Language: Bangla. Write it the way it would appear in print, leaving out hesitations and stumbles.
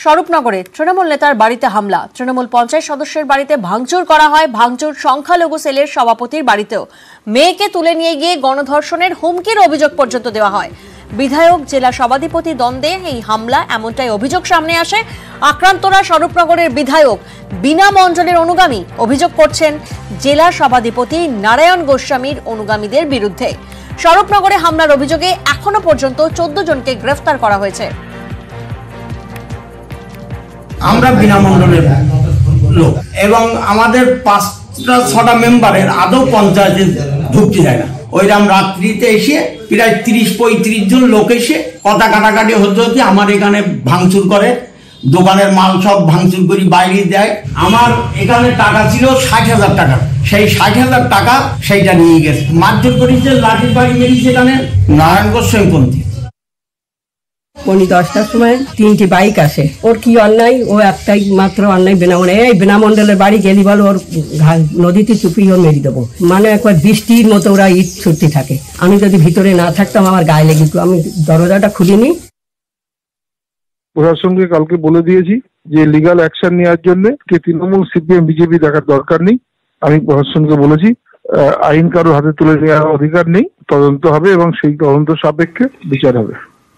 স্বরূপনগরে তৃণমূল নেতার বাড়িতে হামলা, তৃণমূল পঞ্চায়েত সদস্যের বাড়িতে ভাঙচুর করা হয়। ভাঙচুর সংখ্যালঘু সেলের সভাপতির বাড়িতেও। মেয়েকে তুলে নিয়ে গিয়ে গণধর্ষণের হুমকির অভিযোগ পর্যন্ত দেওয়া হয়। বিধায়ক জেলা সভাধিপতি দ্বন্দ্বে এই হামলা, এমনটাই অভিযোগ সামনে আসে। আক্রান্তরা স্বরূপনগরের বিধায়ক বীণা মণ্ডলের অনুগামী। অভিযোগ করছেন জেলা সভাধিপতি নারায়ণ গোস্বামীর অনুগামীদের বিরুদ্ধে। স্বরূপনগরে হামলার অভিযোগে এখনো পর্যন্ত 14 জনকে গ্রেফতার করা হয়েছে। আমরা বীণা মণ্ডলের লোক এবং আমাদের 5-6টা মেম্বারের আদৌ পঞ্চায়েতে ঢুকতে যায় না। ওইরকম রাত্রিতে এসে প্রায় 30-35 জন লোক এসে কথা কাটাকাটি হতে আমার এখানে ভাঙচুর করে, দোকানের মাল সব ভাঙচুর করে বাইরে দেয়। আমার এখানে টাকা ছিল 60,000 টাকা, সেই 60,000 টাকা সেইটা নিয়ে গেছে। মারধর করেছে, লাঠির বাড়ি মেরেছে এখানে নারায়ণ গোস্বামী পন্থী। পৌনে 10টার সময় 3টি বাইক আসে। ওর কি অন্যায়? ও একটাই মাত্র অন্যায়, বীণা মণ্ডলের বাড়ি গেলি বলো ওর নদীতে চুপিয়ে ওর মেরে দেবো। মানে একবার বৃষ্টির মতো ওরা ইট ছুটতে থাকে। আমি যদি ভিতরে না থাকতাম আমার গায়ে লেগে, আমি দরজাটা খুলিনি। প্রশাসনকে কালকে বলে দিয়েছি যে লিগাল অ্যাকশন নেওয়ার জন্য তৃণমূল, সিপিএম, বিজেপি দেখার দরকার নেই। আমি প্রশাসনকে বলেছি আইন কারোর হাতে তুলে নেওয়ার অধিকার নেই, তদন্ত হবে এবং সেই তদন্ত সাপেক্ষে বিচার হবে।